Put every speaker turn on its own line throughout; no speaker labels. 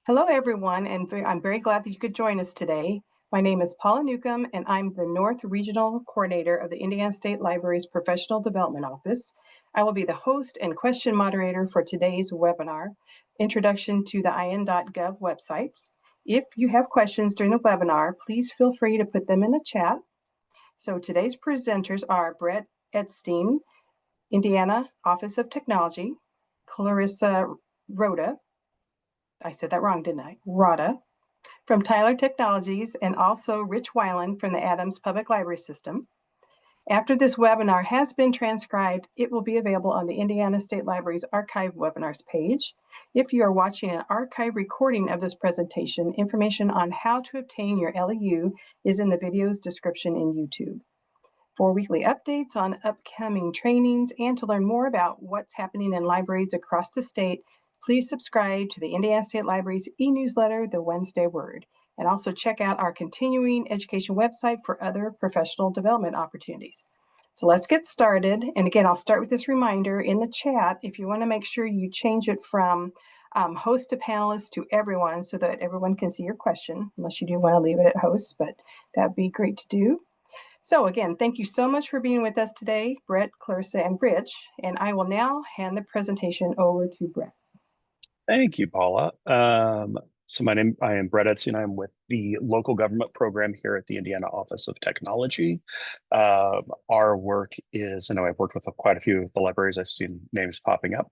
Hello, everyone, and I'm very glad that you could join us today. My name is Paula Newcomb, and I'm the North Regional Coordinator of the Indiana State Library's Professional Development Office. I will be the host and question moderator for today's webinar, Introduction to the IN.gov websites. If you have questions during the webinar, please feel free to put them in the chat. So today's presenters are Brett Edstene, Indiana Office of Technology, Clarissa Rodda, I said that wrong, didn't I? Rodda from Tyler Technologies, and also Rich Weiland from the Adams Public Library System. After this webinar has been transcribed, it will be available on the Indiana State Library's archive webinars page. If you are watching an archive recording of this presentation, information on how to obtain your LEU is in the video's description in YouTube. For weekly updates on upcoming trainings and to learn more about what's happening in libraries across the state, please subscribe to the Indiana State Library's e-newsletter, The Wednesday Word, and also check out our continuing education website for other professional development opportunities. So let's get started. And again, I'll start with this reminder in the chat. If you want to make sure you change it from host to panelist to everyone so that everyone can see your question, unless you do want to leave it at host, but that'd be great to do. So again, thank you so much for being with us today, Brett, Clarissa, and Rich. And I will now hand the presentation over to Brett.
Thank you, Paula. I am Brett Edstene. I'm with the local government program here at the Indiana Office of Technology. Our work is, I know I've worked with quite a few of the libraries. I've seen names popping up.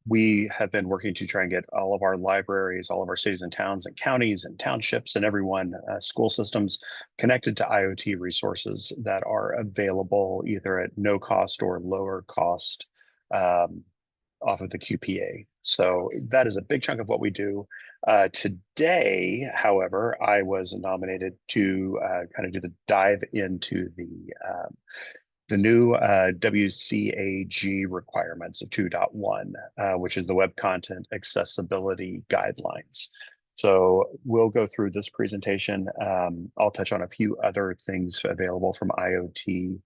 We have been working to try and get all of our libraries, all of our cities and towns and counties and townships and everyone, school systems connected to IoT resources that are available either at no cost or lower cost off of the QPA. So that is a big chunk of what we do. Today, however, I was nominated to kind of do the dive into the new WCAG requirements of 2.1, which is the Web Content Accessibility Guidelines. So we'll go through this presentation. I'll touch on a few other things available from IoT,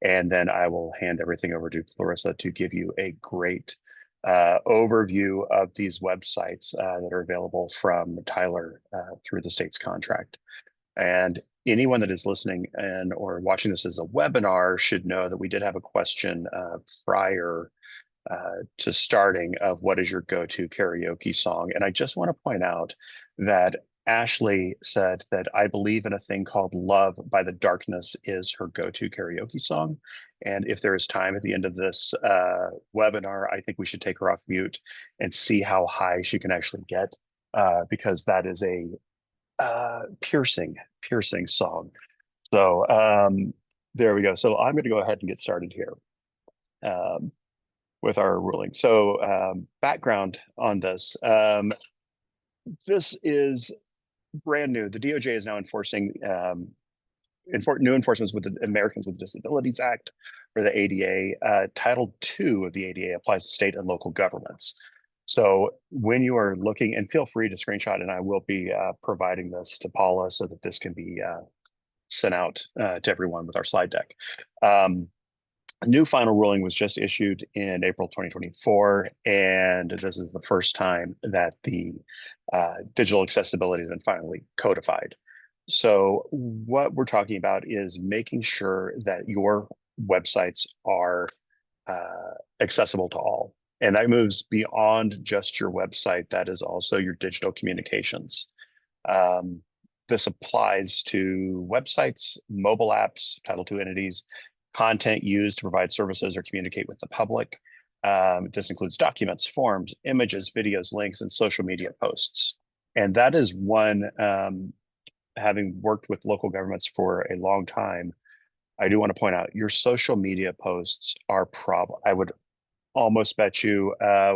and then I will hand everything over to Clarissa to give you a great overview of these websites that are available from Tyler through the state's contract. And anyone that is listening and or watching this as a webinar should know that we did have a question prior to starting of what is your go-to karaoke song. And I just want to point out that Ashley said that I believe in a thing called Love by the Darkness is her go-to karaoke song. And if there is time at the end of this webinar, I think we should take her off mute and see how high she can actually get, because that is a piercing song. So there we go. So I'm going to go ahead and get started here with our ruling. So background on this. This is brand new. The DOJ is now enforcing new enforcements with the Americans with Disabilities Act, or the ADA. Title II of the ADA applies to state and local governments. So when you are looking, and feel free to screenshot, and I will be providing this to Paula so that this can be sent out to everyone with our slide deck. A new final ruling was just issued in April 2024, and this is the first time that the digital accessibility has been finally codified. So what we're talking about is making sure that your websites are accessible to all. And that moves beyond just your website. That is also your digital communications. This applies to websites, mobile apps, Title II entities, content used to provide services or communicate with the public. This includes documents, forms, images, videos, links, and social media posts. And that is one, having worked with local governments for a long time, I do want to point out your social media posts are I would almost bet you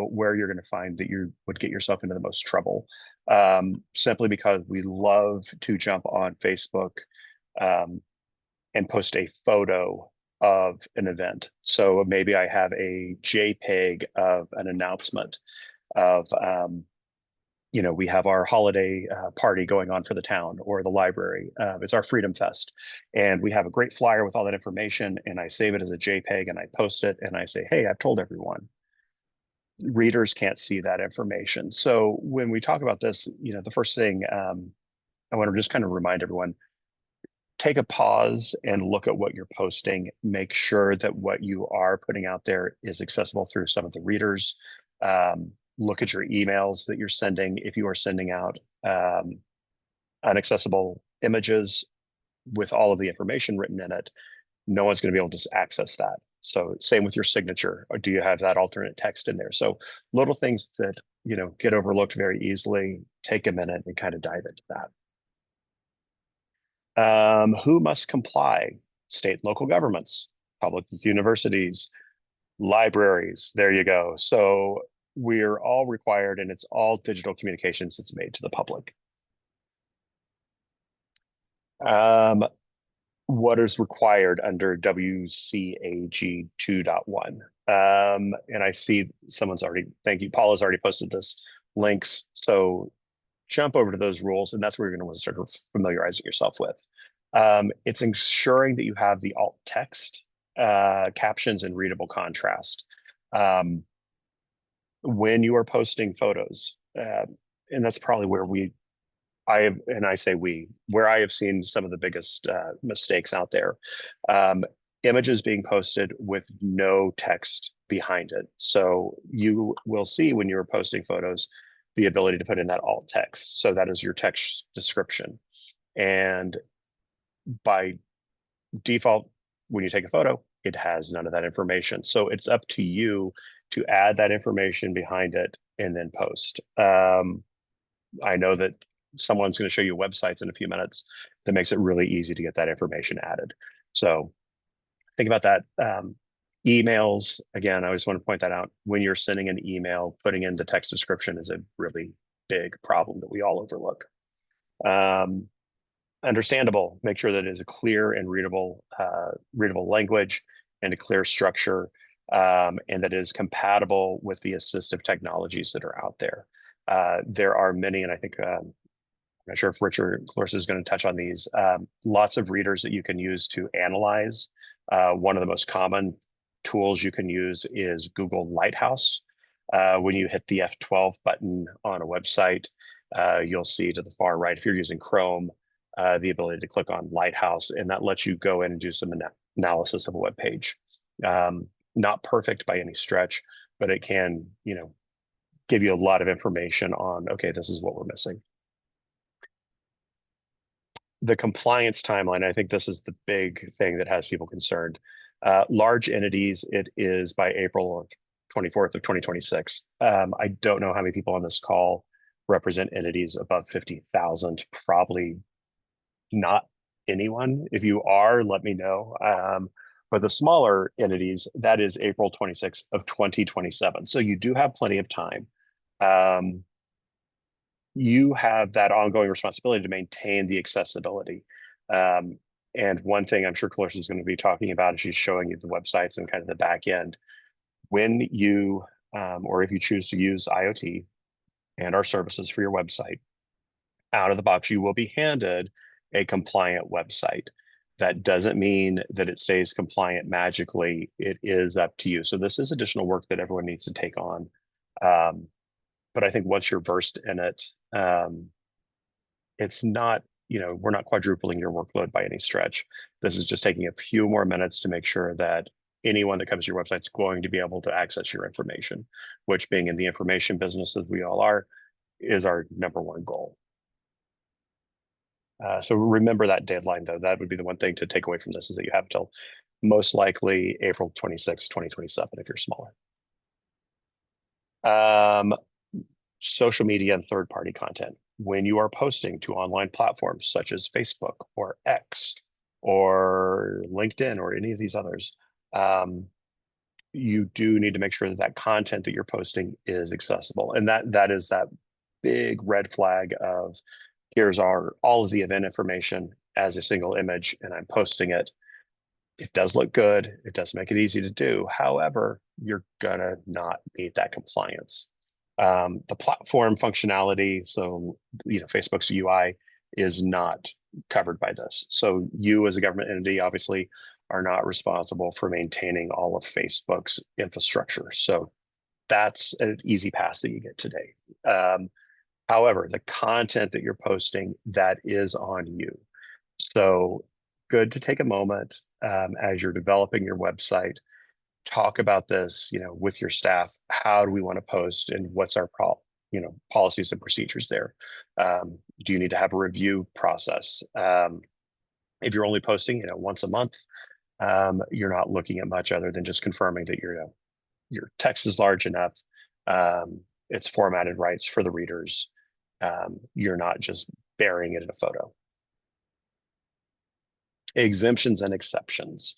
where you're going to find that you would get yourself into the most trouble, simply because we love to jump on Facebook and post a photo of an event. So maybe I have a JPEG of an announcement of, we have our holiday party going on for the town or the library. It's our Freedom Fest. And we have a great flyer with all that information, and I save it as a JPEG and I post it and I say, hey, I've told everyone. readers can't see that information. So when we talk about this, the first thing I want to just kind of remind everyone, take a pause and look at what you're posting. Make sure that what you are putting out there is accessible through some of the readers. Look at your emails that you're sending. If you are sending out inaccessible images with all of the information written in it, no one's going to be able to access that. So same with your signature, or do you have that alternate text in there? So little things that, get overlooked very easily. Take a minute and kind of dive into that. Who must comply? State and local governments, public universities, libraries. There you go. So we're all required, and it's all digital communications that's made to the public. What is required under WCAG 2.1. And I see thank you, Paul has already posted this links. So jump over to those rules, and that's where you're going to want to start familiarizing yourself with. It's ensuring that you have the alt text, captions, and readable contrast. When you are posting photos, and that's probably where where I have seen some of the biggest mistakes out there. Images being posted with no text behind it. So you will see when you're posting photos, the ability to put in that alt text. So that is your text description. And by default, when you take a photo, it has none of that information. So it's up to you to add that information behind it and then post. I know that someone's going to show you websites in a few minutes that makes it really easy to get that information added. So think about that. Emails, again, I just want to point that out. When you're sending an email, putting in the text description is a really big problem that we all overlook. Understandable, make sure that it is a clear and readable language and a clear structure, and that it is compatible with the assistive technologies that are out there. There are many, and I think I'm not sure if Richard Clarissa is going to touch on these. Lots of readers that you can use to analyze. One of the most common tools you can use is Google Lighthouse. When you hit the F12 button on a website, you'll see to the far right, if you're using Chrome, the ability to click on Lighthouse, and that lets you go in and do some analysis of a web page. Not perfect by any stretch, but it can, give you a lot of information on, okay, this is what we're missing. The compliance timeline, I think this is the big thing that has people concerned. Large entities, it is by April 24th of 2026. I don't know how many people on this call represent entities above 50,000, probably not anyone. If you are, let me know. But the smaller entities, that is April 26th of 2027. So you do have plenty of time. You have that ongoing responsibility to maintain the accessibility. And one thing I'm sure Clarissa is going to be talking about is she's showing you the websites and kind of the back end. When you, or if you choose to use IoT and our services for your website, out of the box, you will be handed a compliant website. That doesn't mean that it stays compliant magically. It is up to you. So this is additional work that everyone needs to take on. But I think once you're versed in it, it's not, we're not quadrupling your workload by any stretch. This is just taking a few more minutes to make sure that anyone that comes to your website is going to be able to access your information, which, being in the information business as we all are, is our #1 goal. So remember that deadline, though. That would be the one thing to take away from this, is that you have till most likely April 26, 2027, if you're smaller. Social media and third-party content. When you are posting to online platforms such as Facebook or X or LinkedIn or any of these others, you do need to make sure that that content that you're posting is accessible. And that is that big red flag of, here's all of the event information as a single image, and I'm posting it. It does look good. It does make it easy to do. However, you're gonna not meet that compliance. The platform functionality, so Facebook's UI is not covered by this. So you, as a government entity, obviously are not responsible for maintaining all of Facebook's infrastructure. So That's an easy pass that you get today. However, the content that you're posting, that is on you. So good to take a moment as you're developing your website, talk about this, with your staff. How do we want to post, and what's our policies and procedures there? Do you need to have a review process? If you're only posting, once a month, you're not looking at much other than just confirming that your text is large enough, it's formatted right for the readers. You're not just burying it in a photo. Exemptions and exceptions.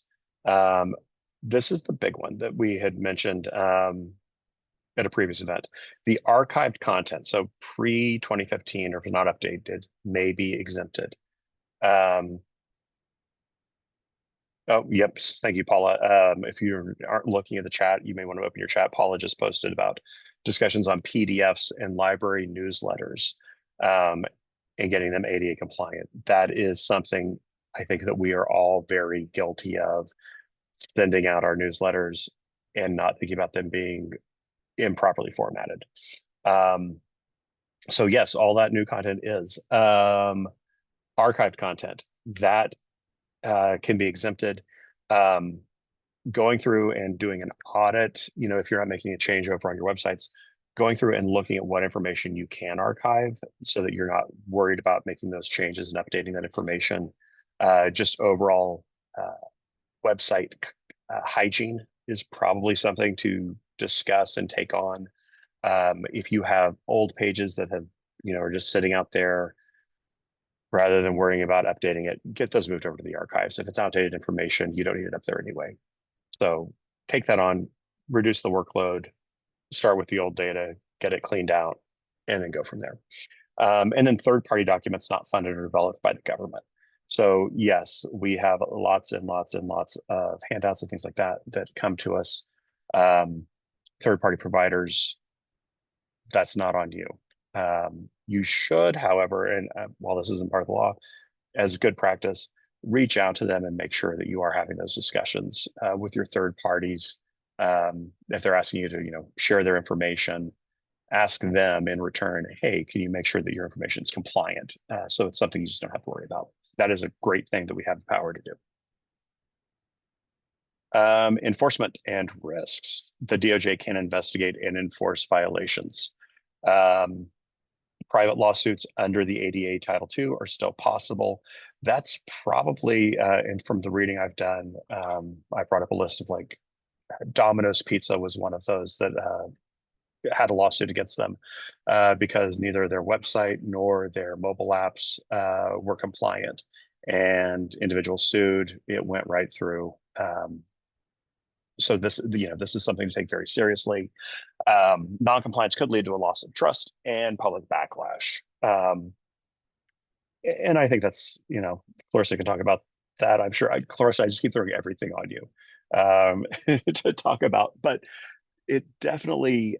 This is the big one that we had mentioned at a previous event. The archived content, so pre-2015, or if it's not updated, may be exempted. Oh, yep. Thank you, Paula. If you aren't looking at the chat, you may want to open your chat. Paula just posted about discussions on PDFs and library newsletters, and getting them ADA compliant. That is something I think that we are all very guilty of, sending out our newsletters and not thinking about them being improperly formatted. So yes, all that new content is archived content that can be exempted. Going through and doing an audit, if you're not making a change over on your websites, going through and looking at what information you can archive so that you're not worried about making those changes and updating that information. Just overall website hygiene is probably something to discuss and take on. If you have old pages that have, are just sitting out there, rather than worrying about updating it, get those moved over to the archives. If it's outdated information, you don't need it up there anyway. So take that on, reduce the workload, start with the old data, get it cleaned out, and then go from there. And then third-party documents not funded or developed by the government. So yes, we have lots and lots and lots of handouts and things like that that come to us. Third-party providers, that's not on you. You should, however, and while this isn't part of the law, as good practice, reach out to them and make sure that you are having those discussions with your third parties. If they're asking you to, share their information, ask them in return, hey, can you make sure that your information is compliant? So it's something you just don't have to worry about. That is a great thing that we have the power to do. Enforcement and risks. The DOJ can investigate and enforce violations. Private lawsuits under the ADA Title II are still possible. That's probably, and from the reading I've done, I brought up a list of like Domino's Pizza was one of those that had a lawsuit against them because neither their website nor their mobile apps were compliant, and individuals sued. It went right through. So this is something to take very seriously. Non-compliance could lead to a loss of trust and public backlash. And I think that's, Clarissa can talk about that. I'm sure, Clarissa, I just keep throwing everything on you to talk about, but it definitely,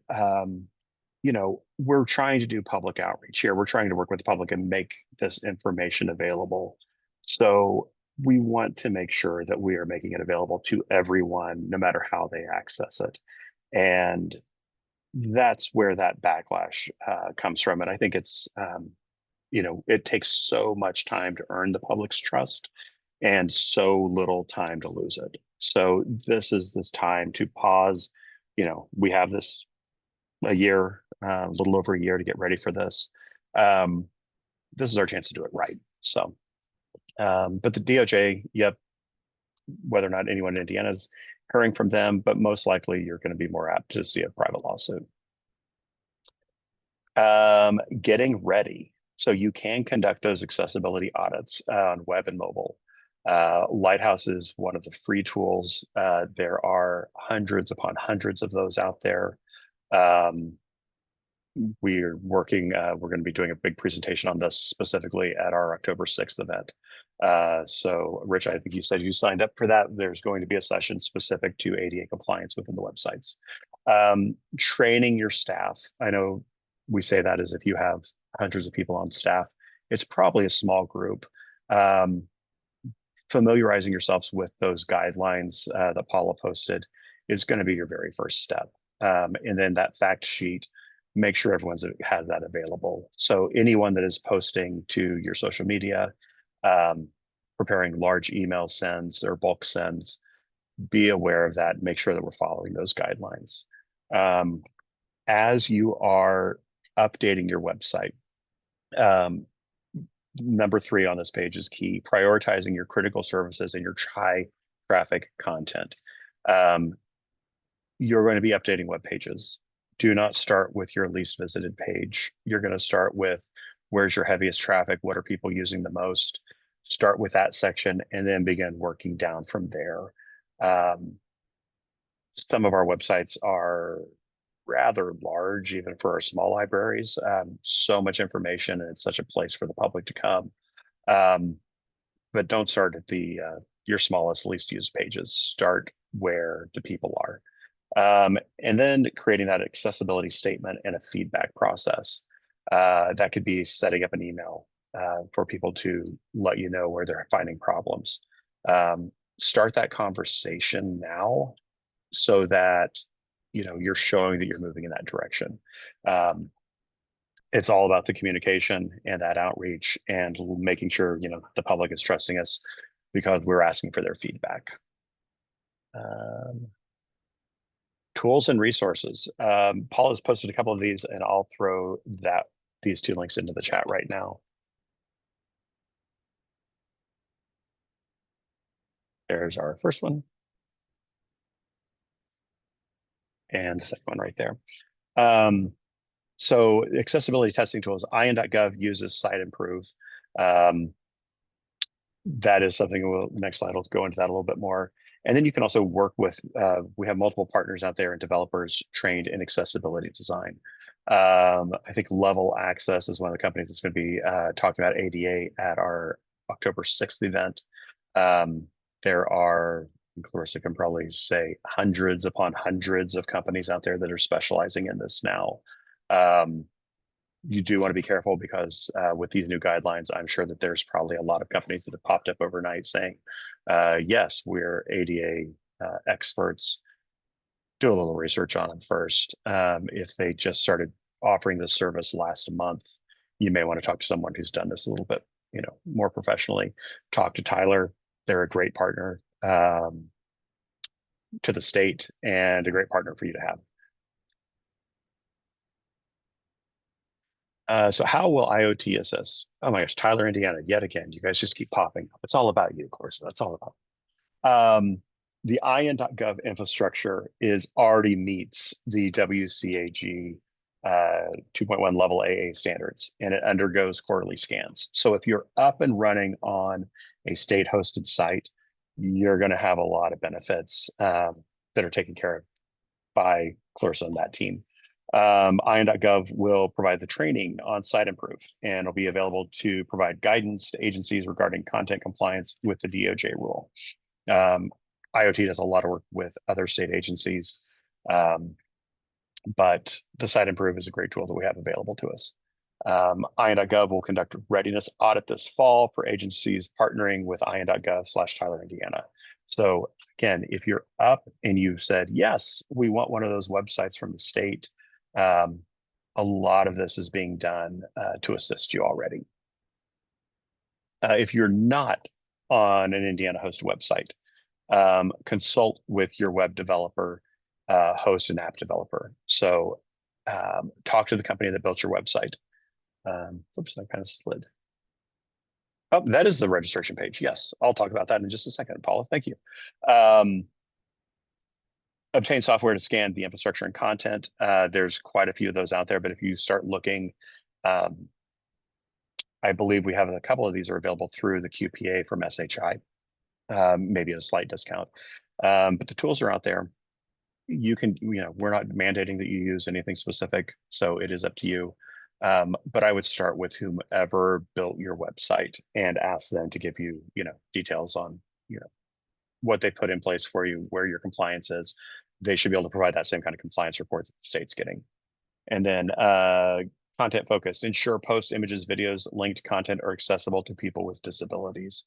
we're trying to do public outreach here. We're trying to work with the public and make this information available. So we want to make sure that we are making it available to everyone, no matter how they access it. And that's where that backlash comes from. And I think it's, it takes so much time to earn the public's trust and so little time to lose it. So this is this time to pause. We have this a year, a little over a year to get ready for this. This is our chance to do it right. So, but the DOJ, yep, whether or not anyone in Indiana is hearing from them, but most likely you're going to be more apt to see a private lawsuit. Getting ready. So you can conduct those accessibility audits on web and mobile. Lighthouse is one of the free tools. There are hundreds upon hundreds of those out there. We're working, we're going to be doing a big presentation on this specifically at our October 6th event. So Rich, I think you said you signed up for that. There's going to be a session specific to ADA compliance within the websites. Training your staff. I know we say that as if you have hundreds of people on staff. It's probably a small group. Familiarizing yourselves with those guidelines that Paula posted is going to be your very first step. And then that fact sheet, make sure everyone has that available. So anyone that is posting to your social media, um, preparing large email sends or bulk sends, be aware of that. Make sure that we're following those guidelines. Um, as you are updating your website, um, number 3 on this page is key: prioritizing your critical services and your high traffic content. You're going to be updating web pages. Do not start with your least visited page. You're going to start with where's your heaviest traffic, what are people using the most. Start with that section and then begin working down from there. Some of our websites are rather large, even for our small libraries. So much information, and it's such a place for the public to come. But don't start at the your smallest, least used pages. Start where the people are. And then creating that accessibility statement and a feedback process. That could be setting up an email for people to let you know where they're finding problems. Start that conversation now so that you're showing that you're moving in that direction. It's all about the communication and that outreach and making sure the public is trusting us because we're asking for their feedback. Tools and resources. Paul has posted a couple of these, and I'll throw these 2 links into the chat right now. There's our first one. And the second one right there. So accessibility testing tools, IN.gov uses Site Improve. That is something next slide, I'll go into that a little bit more. And then you can also work with, we have multiple partners out there and developers trained in accessibility design. I think Level Access is one of the companies that's going to be talking about ADA at our October 6th event. There are, Clarissa can probably say, hundreds upon hundreds of companies out there that are specializing in this now. You do want to be careful because with these new guidelines, I'm sure that there's probably a lot of companies that have popped up overnight saying, yes, we're ADA experts. Do a little research on them first. If they just started offering this service last month, you may want to talk to someone who's done this a little bit, more professionally. Talk to Tyler. They're a great partner to the state and a great partner for you to have. So how will IoT assist? Oh my gosh, Tyler, Indiana, yet again, you guys just keep popping up. It's all about you, of course. That's all about. The IN.gov infrastructure already meets the WCAG 2.1 level AA standards, and it undergoes quarterly scans. So if you're up and running on a state-hosted site, you're going to have a lot of benefits that are taken care of by Clarissa and that team. IN.gov will provide the training on Site Improve, and it'll be available to provide guidance to agencies regarding content compliance with the DOJ rule. IoT does a lot of work with other state agencies, but the Site Improve is a great tool that we have available to us. IN.gov will conduct a readiness audit this fall for agencies partnering with IN.gov/Tyler, Indiana. So again, if you're up and you've said, yes, we want one of those websites from the state, a lot of this is being done to assist you already. If you're not on an Indiana host website, consult with your web developer, host and app developer. So talk to the company that built your website. Oops, I kind of slid. Oh, that is the registration page. Yes, I'll talk about that in just a second, Paula. Thank you. Obtain software to scan the infrastructure and content. There's quite a few of those out there, but if you start looking, I believe we have a couple of these are available through the QPA from SHI, maybe at a slight discount. But the tools are out there. You can, we're not mandating that you use anything specific, so it is up to you. But I would start with whomever built your website and ask them to give you, details on, what they put in place for you, where your compliance is. They should be able to provide that same kind of compliance report that the state's getting. And then content focused, ensure post images, videos, linked content are accessible to people with disabilities.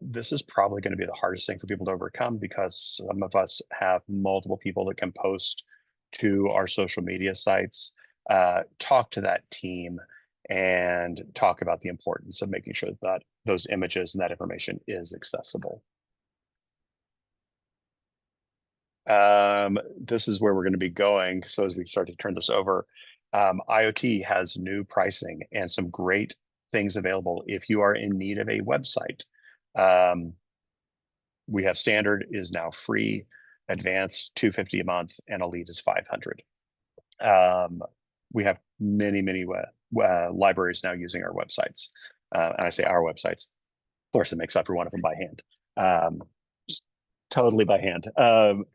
This is probably going to be the hardest thing for people to overcome because some of us have multiple people that can post to our social media sites, talk to that team, and talk about the importance of making sure that those images and that information is accessible. This is where we're going to be going. So as we start to turn this over, IoT has new pricing and some great things available if you are in need of a website. We have standard is now free, advanced $250 a month, and elite is $500. We have many libraries now using our websites, and I say our websites. Clarissa makes every one of them by hand. Totally by hand.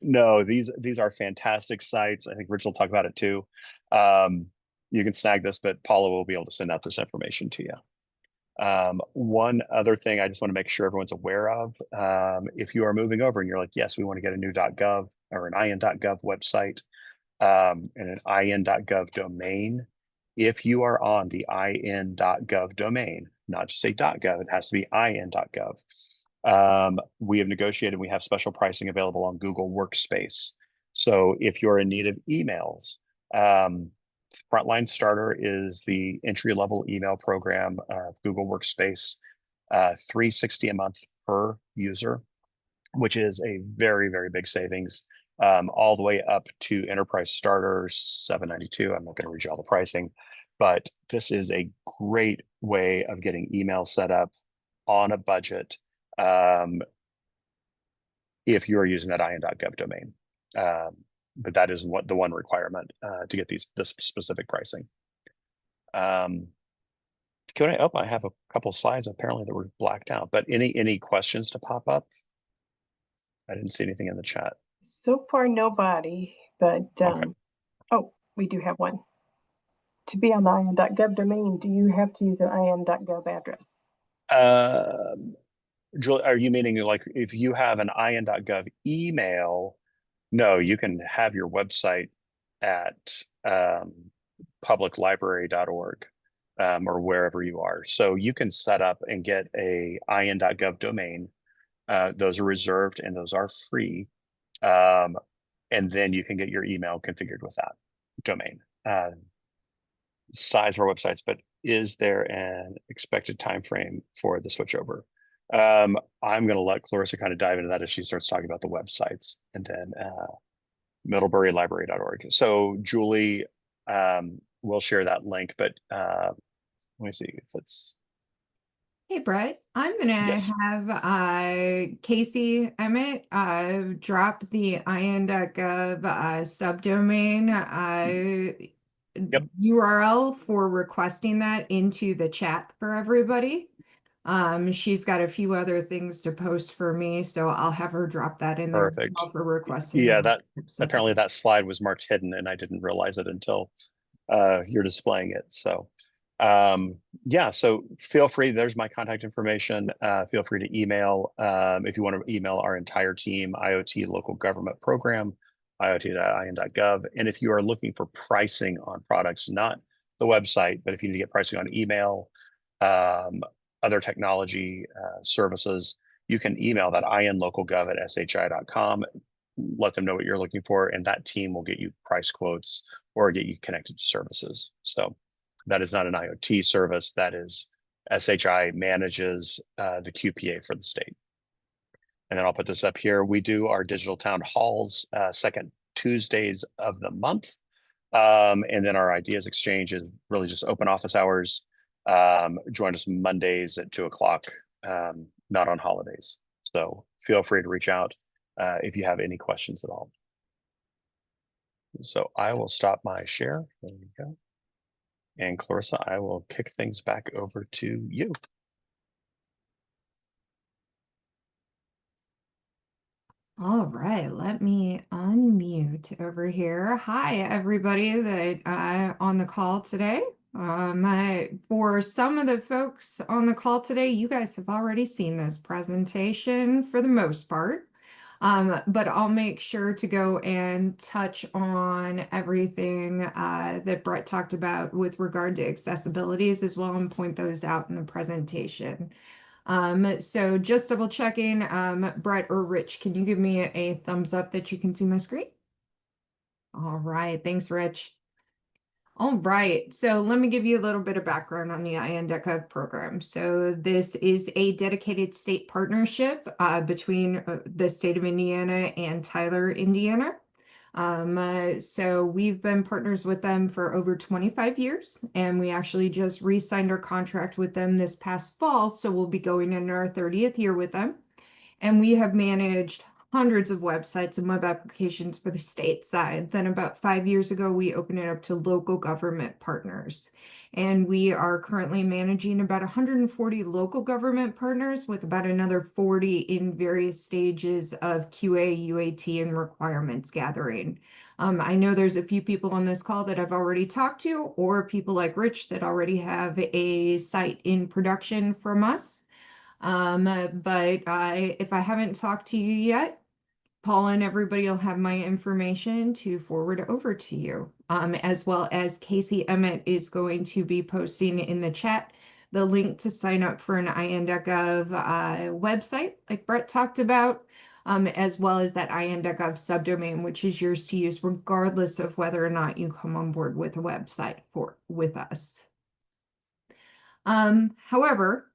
No, these are fantastic sites. I think Rich will talk about it too. You can snag this, but Paula will be able to send out this information to you. One other thing I just want to make sure everyone's aware of, if you are moving over and you're like, yes, we want to get a new .gov or an in.gov website, and an in.gov domain, if you are on the in.gov domain, not just a .gov, it has to be in.gov. We have negotiated, we have special pricing available on Google Workspace. So if you're in need of emails, Frontline Starter is the entry-level email program of Google Workspace, $360 a month per user, which is a very big savings, all the way up to Enterprise Starter $792. I'm not going to read you all the pricing, but this is a great way of getting email set up on a budget, if you are using that in.gov domain. But that is what the one requirement to get this specific pricing. Q&A. I have a couple slides apparently that were blacked out, but any questions to pop up? I didn't see anything in the chat.
So far, nobody, but
Okay.
oh, we do have one. To be on the in.gov domain, do you have to use an in.gov address?
Julie, are you meaning like if you have an in.gov email? No, you can have your website at publiclibrary.org or wherever you are. So you can set up and get a in.gov domain. Those are reserved and those are free. And then you can get your email configured with that domain. Size of our websites, but is there an expected time frame for the switchover? I'm going to let Clarissa kind of dive into that as she starts talking about the websites, and then middleburylibrary.org. So Julie will share that link, but let me see if it's.
Hey, Brett, I'm gonna
Yes.
have Casey Emmett drop the in.gov subdomain
Yep.
URL for requesting that into the chat for everybody. She's got a few other things to post for me, so I'll have her drop that in there as
Perfect.
well for requesting
Yeah,
that.
apparently that slide was marked hidden, and I didn't realize it until you're displaying it. So yeah, so feel free. There's my contact information. Feel free to email if you want to email our entire team, IoT local government program, iot.in.gov. And if you are looking for pricing on products, not the website, but if you need to get pricing on email, other technology services, you can email that inlocalgov@shi.com. Let them know what you're looking for, and that team will get you price quotes or get you connected to services. So that is not an IoT service. That is SHI manages the QPA for the state. And then I'll put this up here. We do our digital town halls second Tuesdays of the month. And then our ideas exchange is really just open office hours. Join us Mondays at 2 o'clock, not on holidays. So feel free to reach out if you have any questions at all. So I will stop my share. There you go. And Clarissa, I will kick things back over to you.
All right, let me unmute over here. Hi, everybody that on the call today. For some of the folks on the call today, you guys have already seen this presentation for the most part, but I'll make sure to go and touch on everything that Brett talked about with regard to accessibilities as well and point those out in the presentation. So just double checking, Brett or Rich, can you give me a thumbs up that you can see my screen? All right, thanks, Rich. All right, so let me give you a little bit of background on the IN GOV program. So this is a dedicated state partnership between the state of Indiana and Tyler, Indiana. So we've been partners with them for over 25 years, and we actually just re-signed our contract with them this past fall. So we'll be going into our 30th year with them. And we have managed hundreds of websites and web applications for the state side. Then about 5 years ago, we opened it up to local government partners. And we are currently managing about 140 local government partners with about another 40 in various stages of QA, UAT, and requirements gathering. I know there's a few people on this call that I've already talked to, or people like Rich that already have a site in production from us. But if I haven't talked to you yet, Paul and everybody will have my information to forward over to you. As well as Casey Emmett is going to be posting in the chat the link to sign up for an IN.gov website, like Brett talked about, as well as that IN.gov subdomain, which is yours to use regardless of whether or not you come on board with a website with us. However,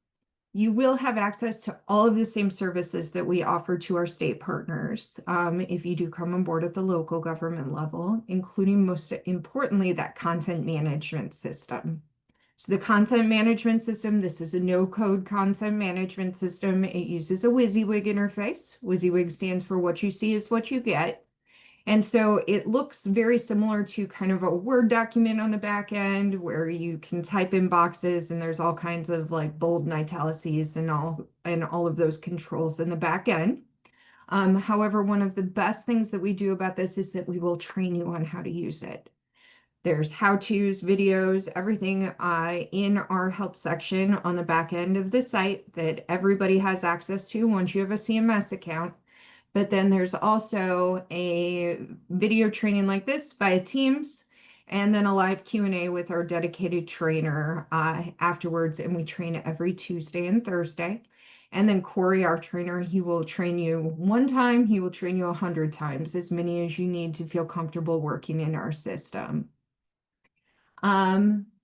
you will have access to all of the same services that we offer to our state partners if you do come on board at the local government level, including most importantly, that content management system. So the content management system, this is a no-code content management system. It uses a WYSIWYG interface. WYSIWYG stands for what you see is what you get. And so it looks very similar to kind of a Word document on the back end where you can type in boxes and there's all kinds of like bold and italics and all of those controls in the back end. However, one of the best things that we do about this is that we will train you on how to use it. There's how-tos, videos, everything in our help section on the back end of the site that everybody has access to once you have a CMS account. But then there's also a video training like this via Teams, and then a live Q&A with our dedicated trainer afterwards. And we train every Tuesday and Thursday. And then Corey, our trainer, he will train you one time. He will train you 100 times, as many as you need to feel comfortable working in our system.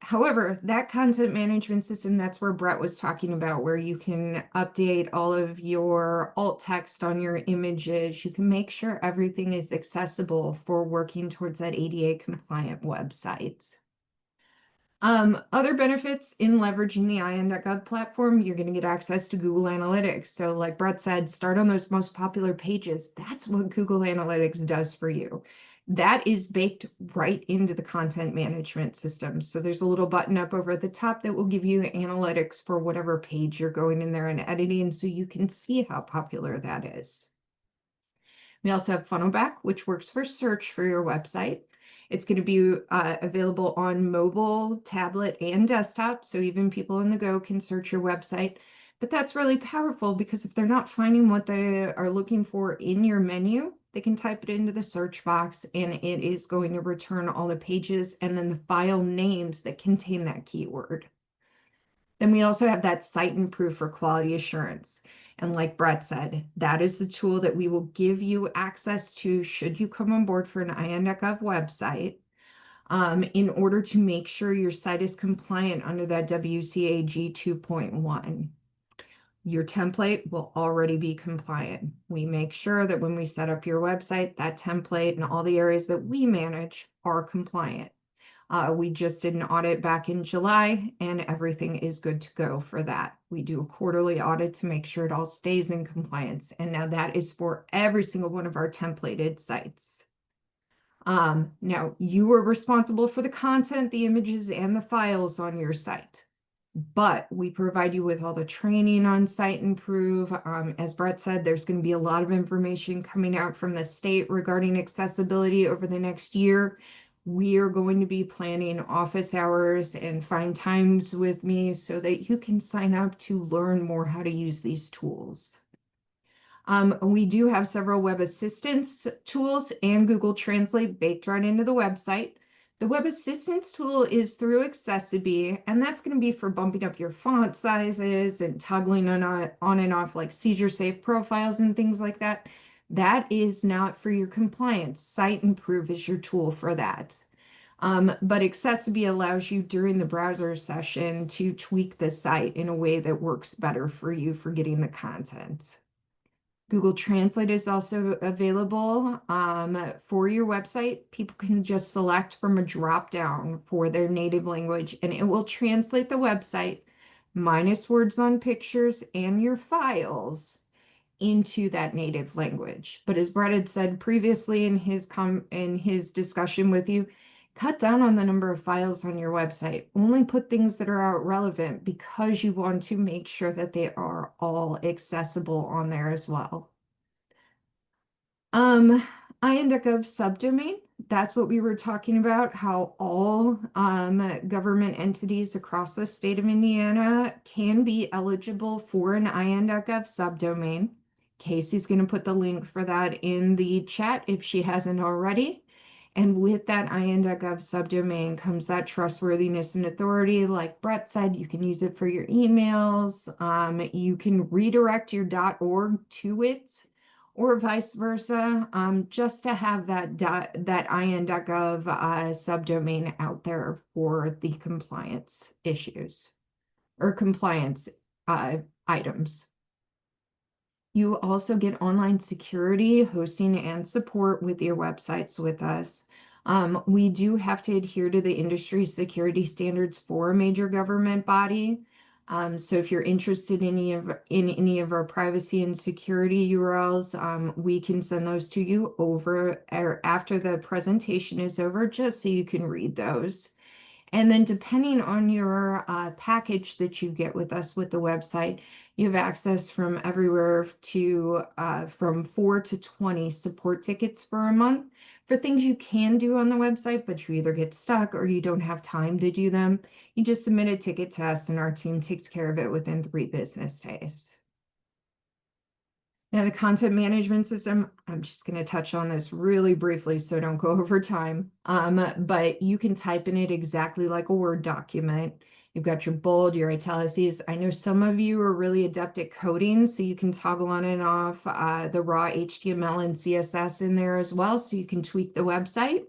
However, that content management system, that's where Brett was talking about, where you can update all of your alt text on your images. You can make sure everything is accessible for working towards that ADA compliant website. Other benefits in leveraging the IN.gov platform, you're going to get access to Google Analytics. So like Brett said, start on those most popular pages. That's what Google Analytics does for you. That is baked right into the content management system. So there's a little button up over at the top that will give you analytics for whatever page you're going in there and editing so you can see how popular that is. We also have Funnelback, which works for search for your website. It's going to be available on mobile, tablet, and desktop. So even people on the go can search your website. But that's really powerful because if they're not finding what they are looking for in your menu, they can type it into the search box and it is going to return all the pages and then the file names that contain that keyword. Then we also have that site improve for quality assurance. And like Brett said, that is the tool that we will give you access to should you come on board for an IN.gov website in order to make sure your site is compliant under that WCAG 2.1. Your template will already be compliant. We make sure that when we set up your website, that template and all the areas that we manage are compliant. We just did an audit back in July and everything is good to go for that. We do a quarterly audit to make sure it all stays in compliance. And now that is for every single one of our templated sites. Now you are responsible for the content, the images, and the files on your site. But we provide you with all the training on Site Improve. As Brett said, there's going to be a lot of information coming out from the state regarding accessibility over the next year. We are going to be planning office hours and find times with me so that you can sign up to learn more how to use these tools. We do have several web assistance tools and Google Translate baked right into the website. The web assistance tool is through Accessibility, and that's going to be for bumping up your font sizes and toggling on and off like seizure safe profiles and things like that. That is not for your compliance. Cite and Prove is your tool for that. But Accessibility allows you during the browser session to tweak the site in a way that works better for you for getting the content. Google Translate is also available for your website. People can just select from a drop down for their native language, and it will translate the website minus words on pictures and your files into that native language. But as Brett had said previously in his discussion with you, cut down on the number of files on your website. Only put things that are relevant because you want to make sure that they are all accessible on there as well. IN GOV subdomain, that's what we were talking about, how all government entities across the state of Indiana can be eligible for an IN GOV subdomain. Casey's going to put the link for that in the chat if she hasn't already. And with that IN GOV subdomain comes that trustworthiness and authority. Like Brett said, you can use it for your emails. You can redirect your .org to it, or vice versa, just to have that IN.gov subdomain out there for the compliance issues or compliance items. You also get online security, hosting, and support with your websites with us. We do have to adhere to the industry security standards for a major government body. So if you're interested in any of our privacy and security URLs, we can send those to you over or after the presentation is over, just so you can read those. And then depending on your package that you get with us with the website, you have access from everywhere to from 4 to 20 support tickets for a month for things you can do on the website, but you either get stuck or you don't have time to do them. You just submit a ticket to us and our team takes care of it within 3 business days. Now, the content management system, I'm just going to touch on this really briefly so don't go over time. But you can type in it exactly like a Word document. You've got your bold, your italics. I know some of you are really adept at coding, so you can toggle on and off the raw HTML and CSS in there as well, so you can tweak the website.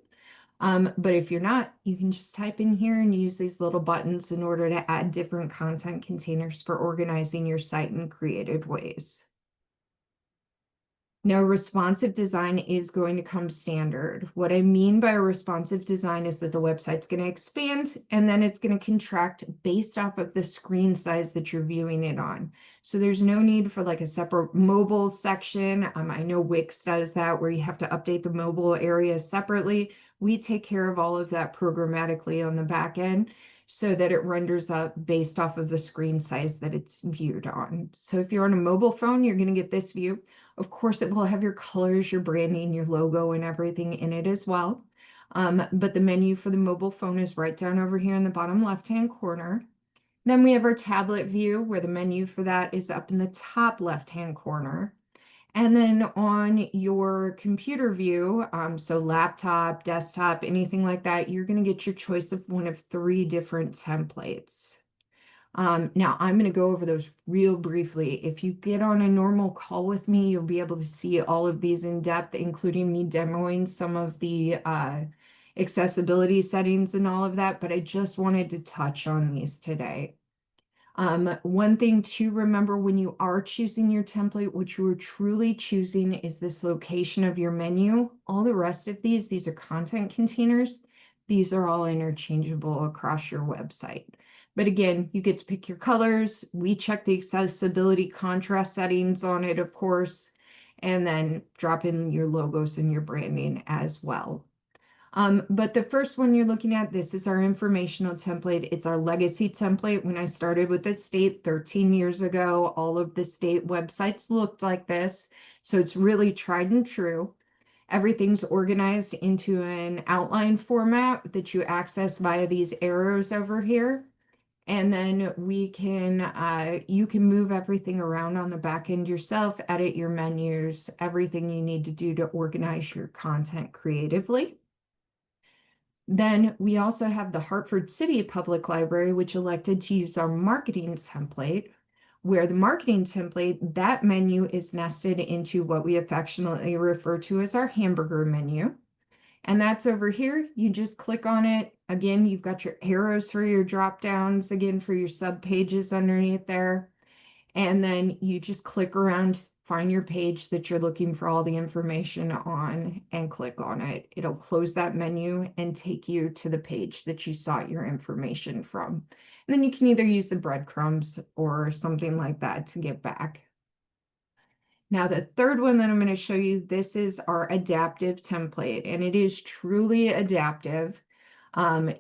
But if you're not, you can just type in here and use these little buttons in order to add different content containers for organizing your site in creative ways. Now, responsive design is going to come standard. What I mean by a responsive design is that the website's going to expand and then it's going to contract based off of the screen size that you're viewing it on. So there's no need for like a separate mobile section. I know Wix does that where you have to update the mobile area separately. We take care of all of that programmatically on the back end, so that it renders up based off of the screen size that it's viewed on. So if you're on a mobile phone, you're going to get this view. Of course, it will have your colors, your branding, your logo, and everything in it as well. But the menu for the mobile phone is right down over here in the bottom left-hand corner. Then we have our tablet view, where the menu for that is up in the top left-hand corner. And then on your computer view, so laptop, desktop, anything like that, you're going to get your choice of one of 3 different templates. Now, I'm going to go over those real briefly. If you get on a normal call with me, you'll be able to see all of these in depth, including me demoing some of the accessibility settings and all of that, but I just wanted to touch on these today. One thing to remember when you are choosing your template, what you are truly choosing is this location of your menu. All the rest of these are content containers. These are all interchangeable across your website. But again, you get to pick your colors. We check the accessibility contrast settings on it, of course, and then drop in your logos and your branding as well. But the first one you're looking at, this is our informational template. It's our legacy template. When I started with the state 13 years ago, all of the state websites looked like this. So it's really tried and true. Everything's organized into an outline format that you access via these arrows over here. And then we can, you can move everything around on the back end yourself, edit your menus, everything you need to do to organize your content creatively. Then we also have the Hartford City Public Library, which elected to use our marketing template. where the marketing template, that menu is nested into what we affectionately refer to as our hamburger menu. And that's over here. You just click on it. Again, you've got your arrows for your drop downs, again, for your sub pages underneath there. And then you just click around, find your page that you're looking for all the information on, and click on it. It'll close that menu and take you to the page that you sought your information from. And then you can either use the breadcrumbs or something like that to get back. Now, the third one that I'm going to show you, this is our adaptive template, and it is truly adaptive.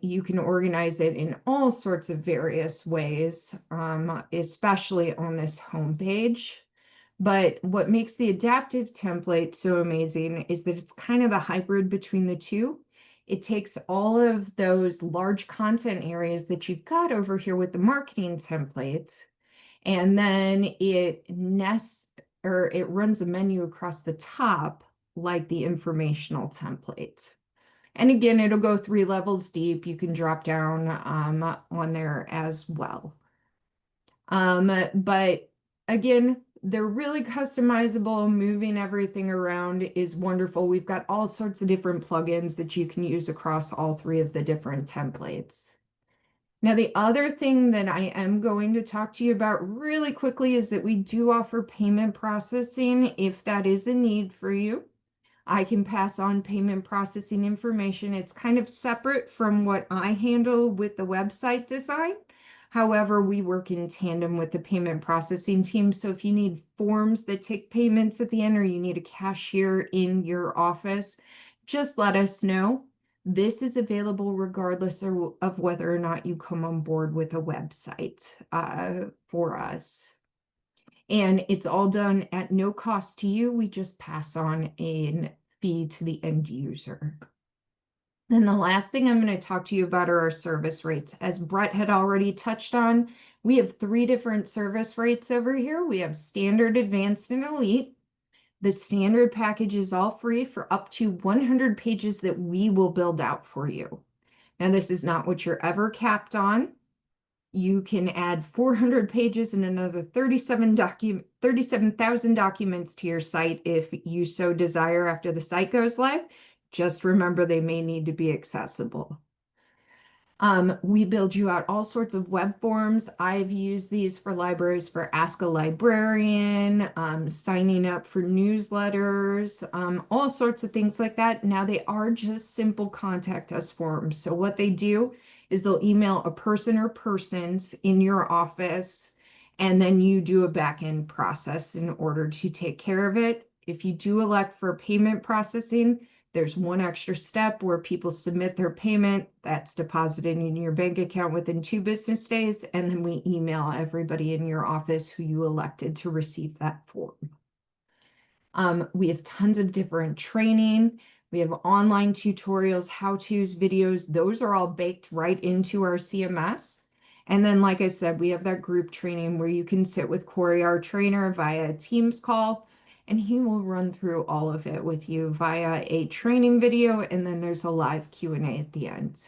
You can organize it in all sorts of various ways, especially on this homepage. But what makes the adaptive template so amazing is that it's kind of the hybrid between the two. It takes all of those large content areas that you've got over here with the marketing templates, and then it runs a menu across the top like the informational template. And again, it'll go 3 levels deep. You can drop down on there as well. But again, they're really customizable. Moving everything around is wonderful. We've got all sorts of different plugins that you can use across all 3 of the different templates. Now, the other thing that I am going to talk to you about really quickly is that we do offer payment processing if that is a need for you. I can pass on payment processing information. It's kind of separate from what I handle with the website design. However, we work in tandem with the payment processing team. So if you need forms that take payments at the end, or you need a cashier in your office, just let us know. This is available regardless of whether or not you come on board with a website for us. And it's all done at no cost to you. We just pass on a fee to the end user. Then the last thing I'm going to talk to you about are our service rates. As Brett had already touched on, we have 3 different service rates over here. We have standard, advanced, and elite. The standard package is all free for up to 100 pages that we will build out for you. Now, this is not what you're ever capped on. You can add 400 pages and another 37,000 documents to your site if you so desire after the site goes live. Just remember, they may need to be accessible. We build you out all sorts of web forms. I've used these for libraries for Ask a Librarian, signing up for newsletters, all sorts of things like that. Now, they are just simple contact us forms. So what they do is they'll email a person or persons in your office, and then you do a back-end process in order to take care of it. If you do elect for payment processing, there's one extra step where people submit their payment that's deposited in your bank account within 2 business days, and then we email everybody in your office who you elected to receive that form. We have tons of different training. We have online tutorials, how-tos, videos. Those are all baked right into our CMS. And then, like I said, we have that group training where you can sit with Corey, our trainer, via a Teams call, and he will run through all of it with you via a training video, and then there's a live Q&A at the end.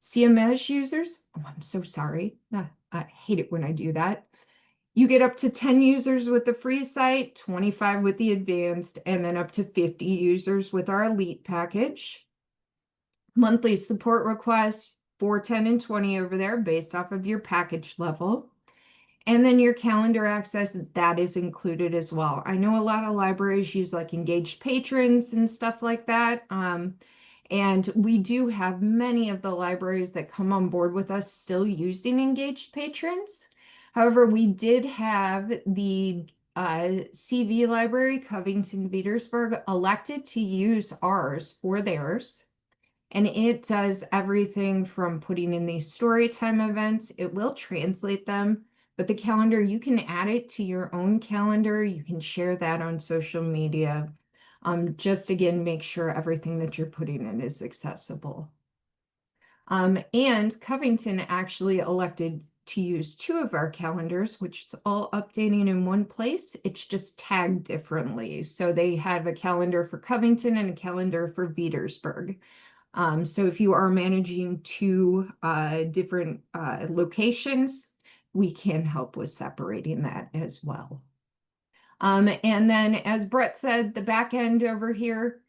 CMS users, oh, I'm so sorry. I hate it when I do that. You get up to 10 users with the free site, 25 with the advanced, and then up to 50 users with our elite package. Monthly support requests, 4, 10, and 20 over there based off of your package level. And then your calendar access, that is included as well. I know a lot of libraries use like engaged patrons and stuff like that. And we do have many of the libraries that come on board with us still using engaged patrons. However, we did have the CV library, Covington-Petersburg, elected to use ours for theirs. And it does everything from putting in these story time events. It will translate them, but the calendar, you can add it to your own calendar. You can share that on social media. Just again, make sure everything that you're putting in is accessible. And Covington actually elected to use 2 of our calendars, which is all updating in one place. It's just tagged differently. So they have a calendar for Covington and a calendar for Petersburg. So if you are managing 2 different locations, we can help with separating that as well. And then, as Brett said, the back end over here,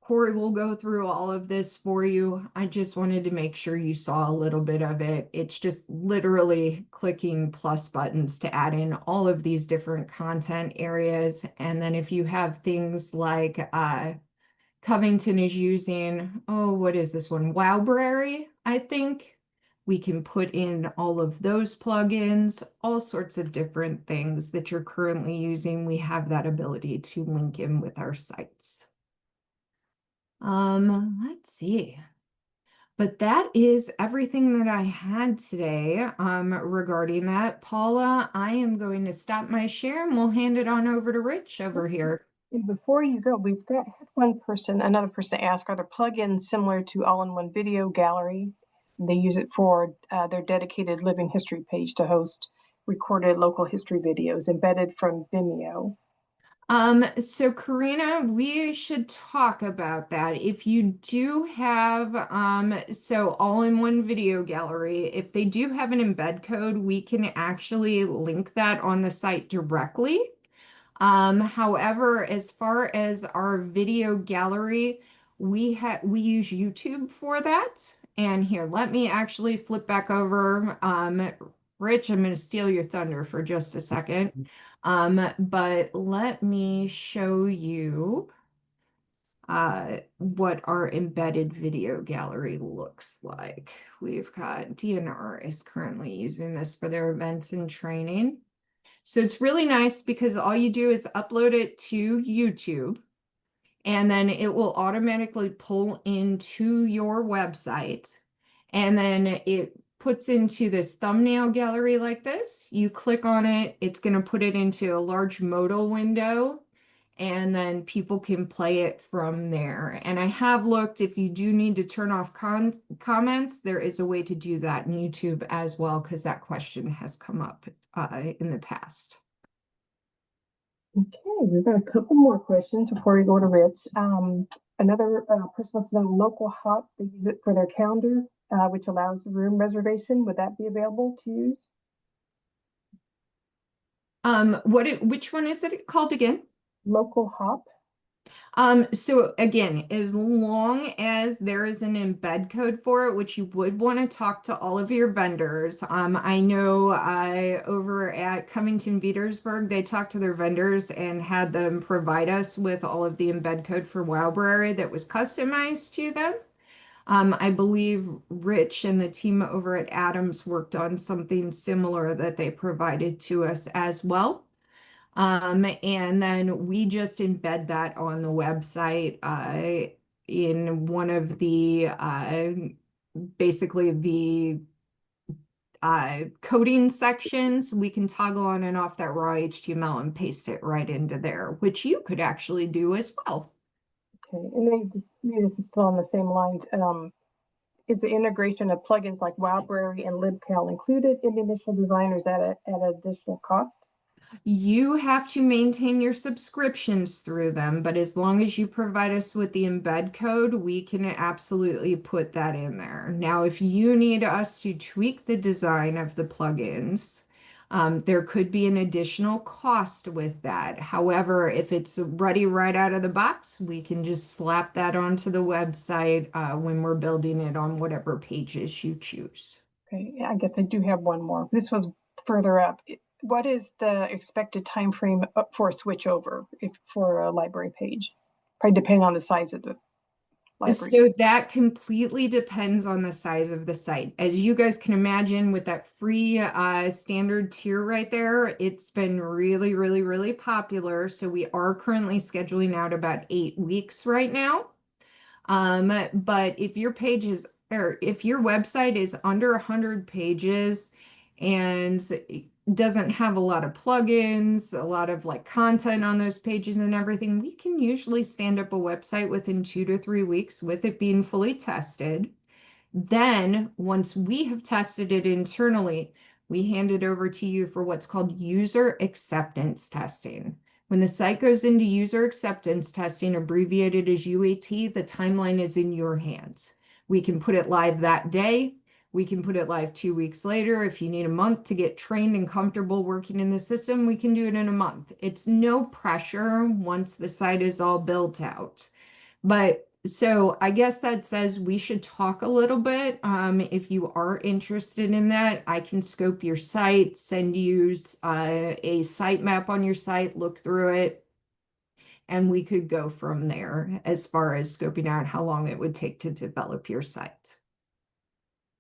Corey will go through all of this for you. I just wanted to make sure you saw a little bit of it. It's just literally clicking plus buttons to add in all of these different content areas. And then if you have things like Covington is using, oh, what is this one? Wowbrary, I think. We can put in all of those plugins, all sorts of different things that you're currently using. We have that ability to link in with our sites. Let's see. But that is everything that I had today regarding that. Paula, I am going to stop my share and we'll hand it on over to Rich over here.
And before you go, we've got another person ask, are there plugins similar to All-in-One Video Gallery? They use it for their dedicated living history page to host recorded local history videos embedded from Vimeo.
So Karina, we should talk about that. If you do have, so All-in-One Video Gallery, if they do have an embed code, we can actually link that on the site directly. However, as far as our video gallery, we use YouTube for that. And here, let me actually flip back over. Rich, I'm going to steal your thunder for just a second. But let me show you what our embedded video gallery looks like. We've got DNR is currently using this for their events and training. So it's really nice because all you do is upload it to YouTube and then it will automatically pull into your website. And then it puts into this thumbnail gallery like this. You click on it, it's going to put it into a large modal window, and then people can play it from there. And I have looked, if you do need to turn off comments, there is a way to do that in YouTube as well, because that question has come up in the past.
Okay, we've got a couple more questions before we go to Rich. Another person wants to know local hop. They use it for their calendar, which allows room reservation. Would that be available to use?
Which one is it called again?
Local hop.
So again, as long as there is an embed code for it, which you would want to talk to all of your vendors. I know over at Covington Petersburg, they talked to their vendors and had them provide us with all of the embed code for Wowbrary that was customized to them. I believe Rich and the team over at Adams worked on something similar that they provided to us as well. And then we just embed that on the website in one of the basically the coding sections. We can toggle on and off that raw HTML and paste it right into there, which you could actually do as well.
Okay, and maybe this is still on the same line. Is the integration of plugins like Wowbrary and libcal included in the initial design, or is that at an additional cost?
You have to maintain your subscriptions through them, but as long as you provide us with the embed code, we can absolutely put that in there. Now, if you need us to tweak the design of the plugins, there could be an additional cost with that. However, if it's ready right out of the box, we can just slap that onto the website when we're building it on whatever pages you choose.
Okay, yeah, I guess I do have one more. This was further up. What is the expected time frame for a switch over for a library page? Probably depending on the size of the library.
So that completely depends on the size of the site. As you guys can imagine, with that free standard tier right there, it's been really, really, really popular. So we are currently scheduling out about 8 weeks right now. But if your page is, or if your website is under 100 pages and doesn't have a lot of plugins, a lot of like content on those pages and everything, we can usually stand up a website within 2 to 3 weeks with it being fully tested. Then once we have tested it internally, we hand it over to you for what's called user acceptance testing. When the site goes into user acceptance testing, abbreviated as UAT, the timeline is in your hands. We can put it live that day. we can put it live 2 weeks later. If you need a month to get trained and comfortable working in the system, we can do it in a month. It's no pressure once the site is all built out. But so I guess that says we should talk a little bit. If you are interested in that, I can scope your site, send you a site map on your site, look through it, and we could go from there as far as scoping out how long it would take to develop your site.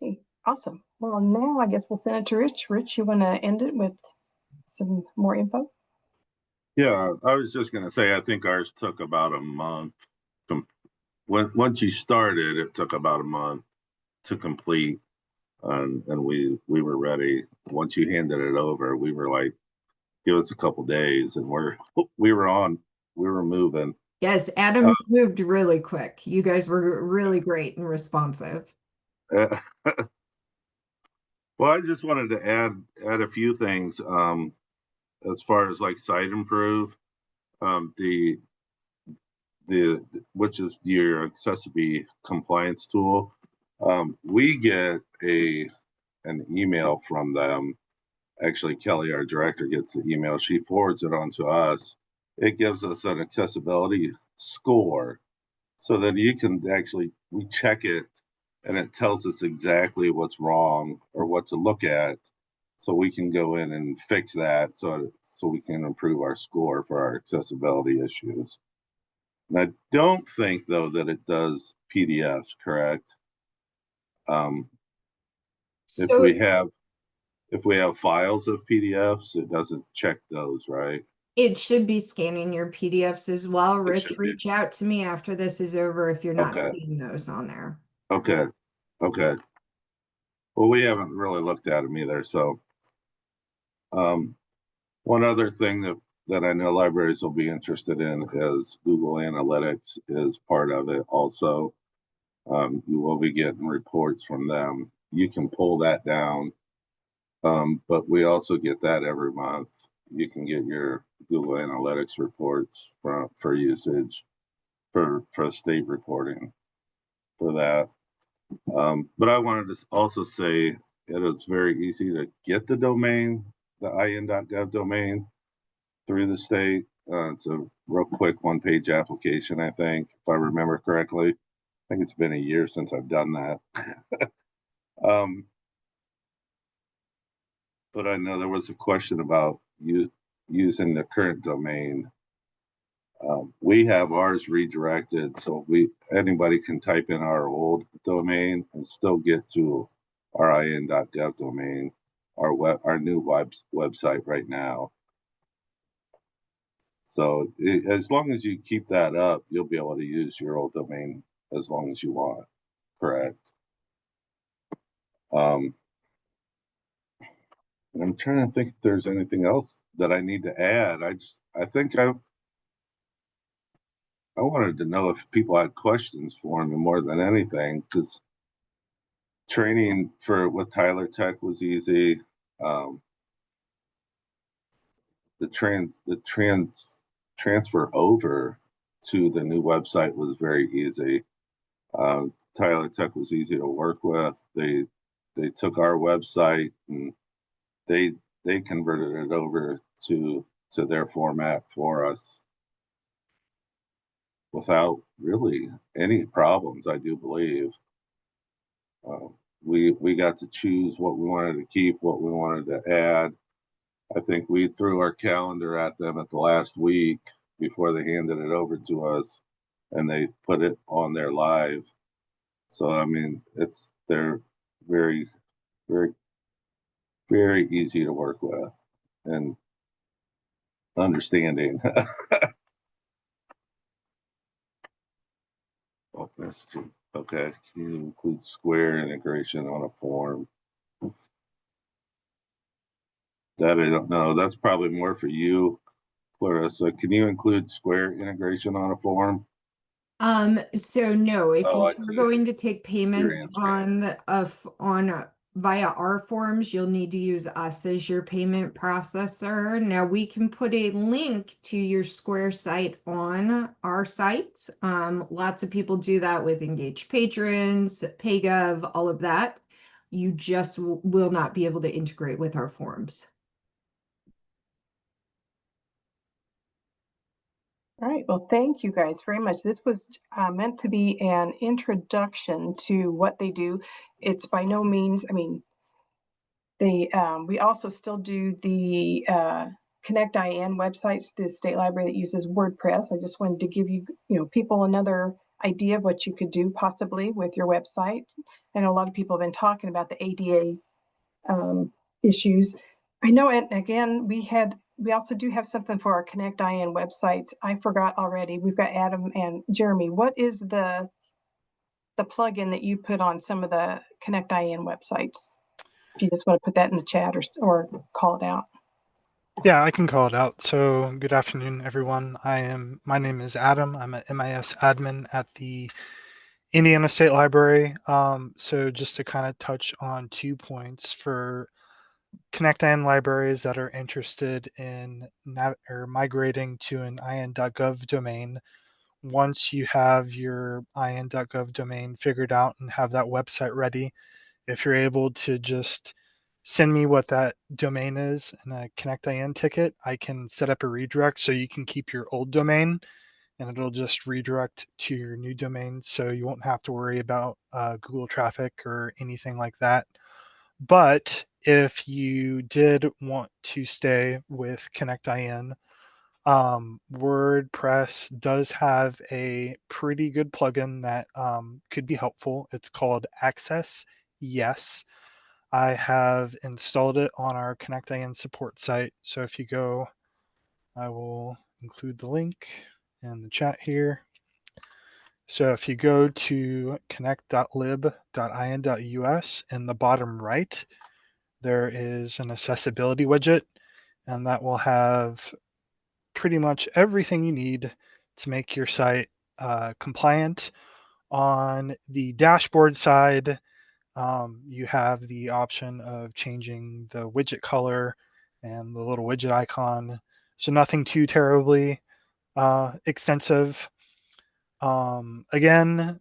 Okay, awesome. Well, now I guess we'll send it to Rich. Rich, you want to end it with some more info?
Yeah, I was just going to say, I think ours took about a month. Once you started, it took about a month to complete, and we were ready. Once you handed it over, we were like, give us a couple days, and we were moving.
Yes, Adam's moved really quick. You guys were really great and responsive.
Well, I just wanted to add a few things as far as like site improve, the which is your accessibility compliance tool. We get an email from them. Actually, Kelly, our director, gets the email. She forwards it on to us. It gives us an accessibility score so that you can we check it and it tells us exactly what's wrong or what to look at, so we can go in and fix that so we can improve our score for our accessibility issues. And I don't think, though, that it does PDFs, correct?
So
If we have files of PDFs, it doesn't check those, right?
it should be scanning your PDFs as well.
It
Rich,
should be.
reach out to me after this is over if you're not
Okay.
seeing those on there.
Okay. Well, we haven't really looked at them either. So, one other thing that I know libraries will be interested in is Google Analytics is part of it also. You will be getting reports from them. You can pull that down, but we also get that every month. You can get your Google Analytics reports for usage for state reporting for that. But I wanted to also say it is very easy to get the domain, the in.gov domain, through the state. It's a real quick one-page application, I think, if I remember correctly. I think it's been a year since I've done that. But I know there was a question about you using the current domain. We have ours redirected, so anybody can type in our old domain and still get to our in.gov domain, our new website right now. So as long as you keep that up, you'll be able to use your old domain as long as you want. Correct. I'm trying to think if there's anything else that I need to add. I think I wanted to know if people had questions for me more than anything, because training with Tyler Tech was easy. The transfer over to the new website was very easy. Tyler Tech was easy to work with. They took our website and they converted it over to their format for us without really any problems, I do believe. We got to choose what we wanted to keep, what we wanted to add. I think we threw our calendar at them at the last week before they handed it over to us, and they put it on their live. So, I mean, they're very, very, very easy to work with and understanding. Oh, messaging. Okay. Can you include Square integration on a form? That I don't know. That's probably more for you, Clarissa. Can you include Square integration on a form?
So no, if
Oh, I
you're
see.
going to take payments
answering.
via our forms, you'll need to use us as your payment processor. Now we can put a link to your Square site on our site. Lots of people do that with engaged patrons, PayGov, all of that. You just will not be able to integrate with our forms.
All right, well, thank you guys very much. This was meant to be an introduction to what they do. It's by no means, I mean, we also still do the Connect IN websites, the state library that uses WordPress. I just wanted to give you, people another idea of what you could do possibly with your website. I know a lot of people have been talking about the ADA issues. I know, and again, we also do have something for our Connect IN websites. I forgot already. We've got Adam and Jeremy. What is the plugin that you put on some of the Connect IN websites? If you just want to put that in the chat or call it out.
Yeah, I can call it out. So good afternoon, everyone. My name is Adam. I'm an MIS admin at the Indiana State Library. So just to kind of touch on 2 points for Connect-IN libraries that are interested in migrating to an in.gov domain. Once you have your in.gov domain figured out and have that website ready, if you're able to just send me what that domain is in a Connect-IN ticket, I can set up a redirect so you can keep your old domain and it'll just redirect to your new domain, so you won't have to worry about Google traffic or anything like that. But if you did want to stay with Connect-IN, WordPress does have a pretty good plugin that could be helpful. It's called Access Yes. I have installed it on our Connect-IN support site. So if you go, I will include the link in the chat here. So if you go to connect.lib.in.us in the bottom right, there is an accessibility widget, and that will have pretty much everything you need to make your site compliant. On the dashboard side, you have the option of changing the widget color and the little widget icon. So nothing too terribly extensive. Again,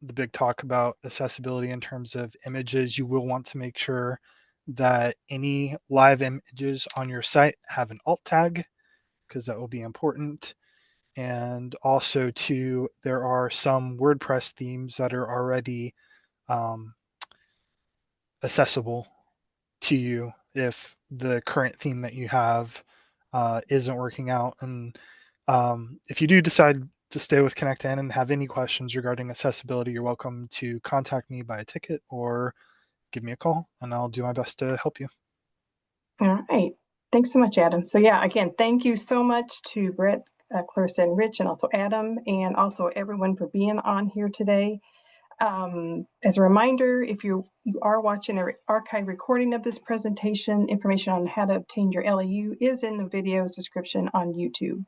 the big talk about accessibility in terms of images, you will want to make sure that any live images on your site have an alt tag, because that will be important. And also too, there are some WordPress themes that are already accessible to you if the current theme that you have isn't working out. And if you do decide to stay with Connect-IN and have any questions regarding accessibility, you're welcome to contact me by a ticket or give me a call, and I'll do my best to help you.
All right. Thanks so much, Adam. So yeah, again, thank you so much to Brett, Clarissa, and Rich, and also Adam, and also everyone for being on here today. As a reminder, if you are watching an archive recording of this presentation, information on how to obtain your LEU is in the video's description on YouTube.